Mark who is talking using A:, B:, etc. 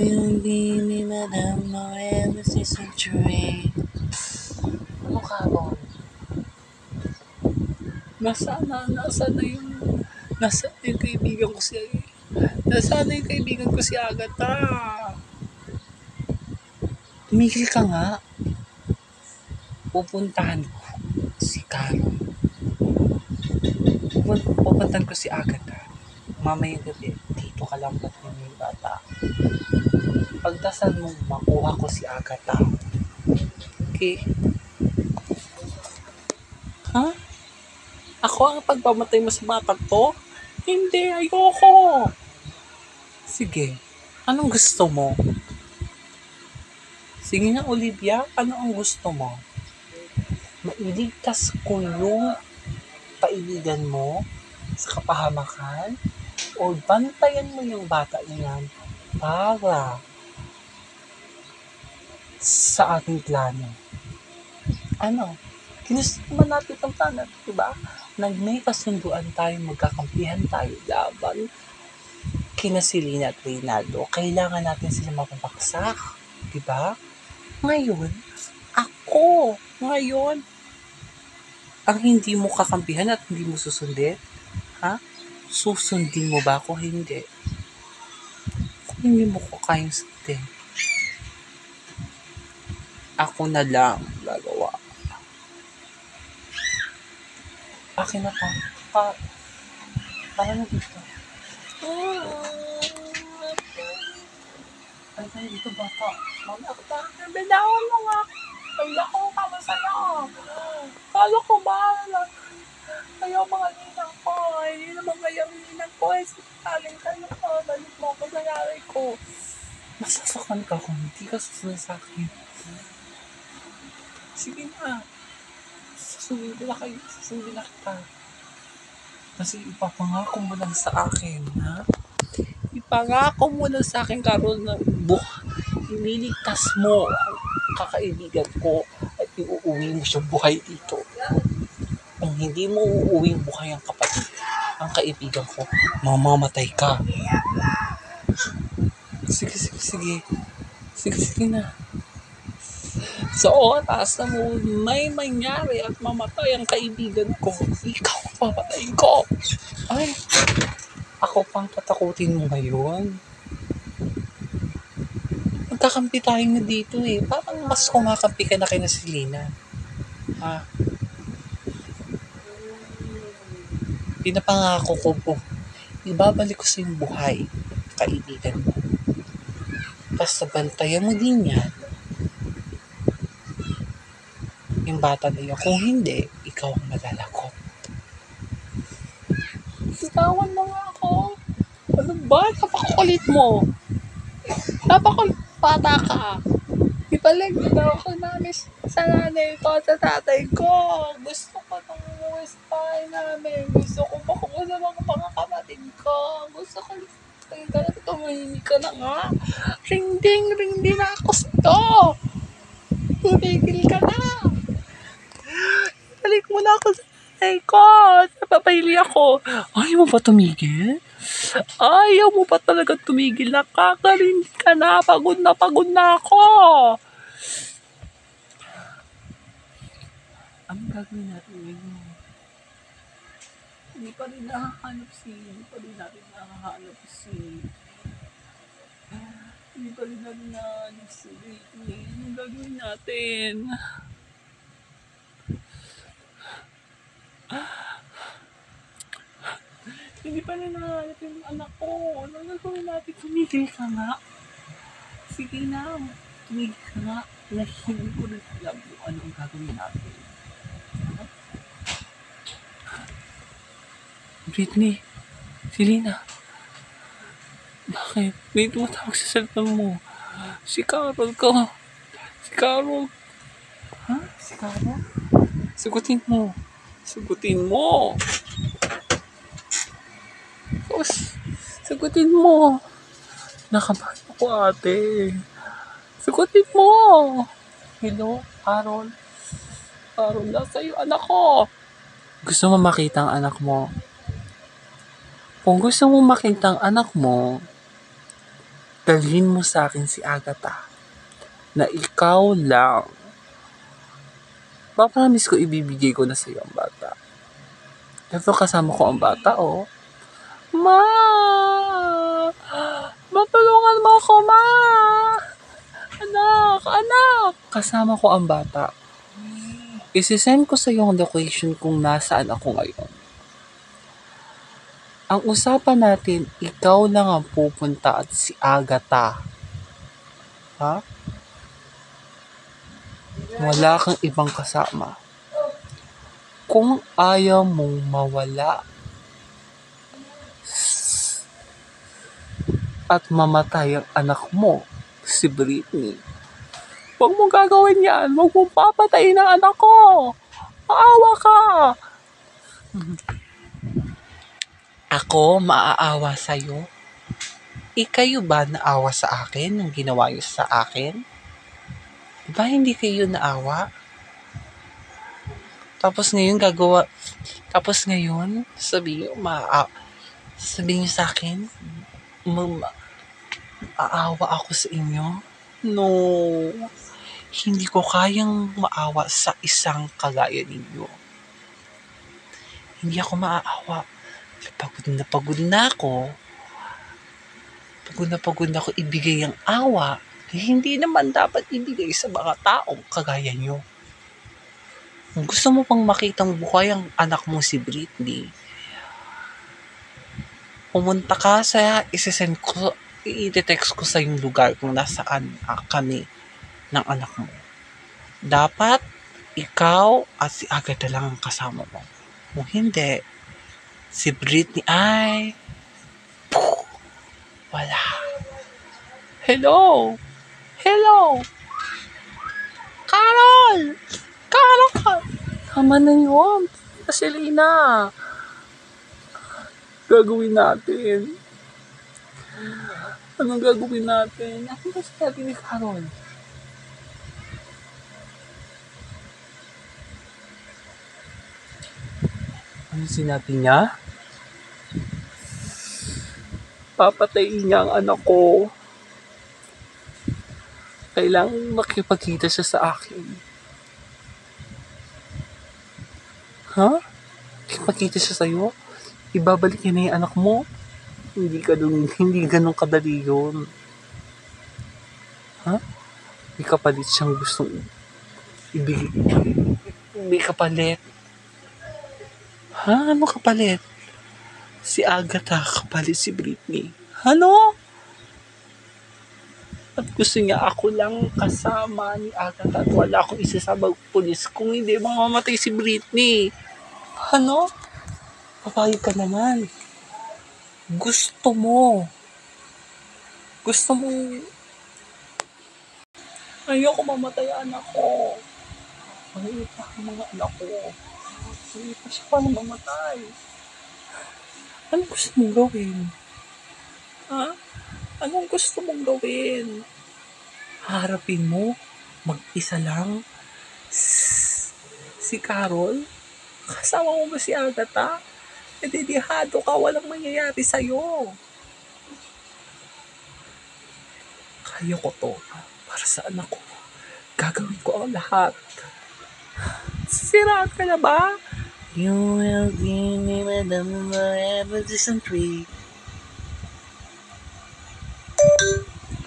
A: will be me, Madam Noel, si Century. Ano ka ron? Nasaan na yung kaibigan ko si Agatha? Tumigil ka nga. Pupuntahan ko si Carol. Pupuntahan ko si Agatha. Mamayang gabi, dito ka lang ba't yung bata? Pagdasal mo, makuha ko si Agatha. Okay? Ha? Ako ang pagpamatay mo sa batang to? Hindi, ayoko. Sige, anong gusto mo? Sige na, Olivia, ano ang gusto mo? Mailigtas ko yung kaibigan mo sa kapahamakan o bantayan mo yung bata niyan para sa ating plano. Ano? Ginusto naman natin itong plano, diba? Nag-may kasunduan tayo, magkakampihan tayo laban kina Selena at Reynaldo. Kailangan natin sila mapapaksak, diba? Ngayon, ang hindi mo kakampihan at hindi mo susundin, ha? Susundin mo ba ako? Hindi. Kung hindi mo ko kayang sundin, ako na lang gagawa. Akin na para na dito. Ay, tayo dito bata. Binawan mo nga. Ay, ako, kama sa'yo. Kala ko ba? Ayaw mga ninang ko. Hindi naman kayo ninang ko. Saling tayo ko. Balik mo ako sa nanay ko. Masasakan ka kung hindi ka susunod sa akin. Sige na. Susundin na kita. Kasi ipapangako mo lang sa akin, ha? Ipangako mo lang sa akin, Carol, na ililigtas mo ang kakaibigan ko at iuuwi mo siyang buhay dito. Kung hindi mo uuwi ang buhay ang kaibigan ko, mamamatay ka. Sige na. Sa oras na may mangyari at mamatay ang kaibigan ko, ikaw ang papatayin ko. Ay, ako pang tatakutin mo ngayon. Magkakampi tayo na dito eh. Parang mas kumakampi ka na kay na Selena. Ha? Pinapangako ko po, ibabalik ko sa yung buhay, kaibigan mo. Basta bantayan mo din yan. Yung bata na yun. Kung hindi, ikaw ang malalakot. Sitawan mo nga ako. Ano ba? Napakukulit mo. Napakulit bata ka. Ibalik na ako namin sa nanay ko at sa tatay ko. Gusto ko nang umuwi sa bahay namin. Gusto ko makukusap ang mga kapatid ko. Gusto ko tumahimik ka na nga. Ring ding na ako sa'yo. Tumigil ka na. Balik mo na ako sa nanay ko. Napapahili ako. Ayaw mo ba tumigil? Ayaw mo ba talaga tumigil? Nakakarinig ka na. Pagod na ako. Anong gagawin natin ngayon? Hindi pa rin nahahanap si Whitney. Anong gagawin natin? Hindi pa rin nahanap yung anak ko. Anong gagawin natin? Tumigil ka nga. Sige na. Tumigil ka nga. Hindi ko rin alam kung ano ang gagawin natin. Whitney, Selena, bakit? May tumatawag sa cellphone mo. Si Carol ka. Si Carol. Ha? Si Carol? Sagutin mo. Sagutin mo. Nakabahan ako, ate. Sagutin mo. Hello, Carol. Carol, nasa iyo anak ko. Gusto mo makita ang anak mo? Kung gusto mo makita ang anak mo, dalhin mo sa akin si Agatha na ikaw lang. Papromise ko ibibigay ko na sa'yo ang bata. Ito kasama ko ang bata, oh. Ma! Matulungan mo ako, ma! Anak! Anak! Kasama ko ang bata. Isisend ko sa iyo ang location kung nasaan ako ngayon. Ang usapan natin, ikaw lang ang pupunta at si Agatha. Ha? Wala kang ibang kasama. Kung ayaw mong mawala at mamatay ang anak mo, si Britney, huwag mong gagawin yan. Huwag mong papatayin ang anak ko. Maawa ka. Ako maaawa sa'yo? Kayo ba naawa sa akin nung ginawa niyo sa akin? Diba hindi kayo naawa? Tapos ngayon sabihin niyo sa akin, aawa ako sa inyo? No, hindi ko kayang maawa sa isang kagaya ninyo. Hindi ako maaawa. Pagod na ako ibigay ang awa. Hindi naman dapat ibigay sa mga taong kagaya nyo. Kung gusto mo pang makitang buhay ang anak mo si Britney, pumunta ka sa i-text ko sa yung lugar kung nasaan kami ng anak mo. Dapat ikaw at si Agatha lang ang kasama mo. Kung hindi, si Britney ay wala. Hello? Carol! Tama na yun. Selena. Gagawin natin. Anong gagawin natin? Ako ba sabi ni Carol? Ano sinabi niya? Papatayin niya ang anak ko. Kailangan makipagkita siya sa akin. Ha? Makipagkita siya sa'yo? Ibabalik niya na yung anak mo? Hindi ganun kadali yun. Ha? May kapalit siyang gustong ibigay. May kapalit. Ha? Ano kapalit? Si Agatha kapalit si Britney. Ano? At gusto niya ako lang kasama ni Agatha at wala akong isasabag pulis kung hindi mamamatay si Britney. Ano? Papayag ka naman. Gusto mo ayoko mamatay ang anak ko. Maliit pa ang mga anak ko. Maliit pa siya paano mamatay. Anong gusto mong gawin? Ha? Anong gusto mong gawin? Harapin mo? Mag-isa lang? Si Carol? Kasama mo ba si Agatha? Dedihado ka, walang mangyayari sa'yo. Kaya ko to. Para sa anak ko. Gagawin ko ang lahat. Sisiraan ka na ba? You will be me, madam, forever distant tree.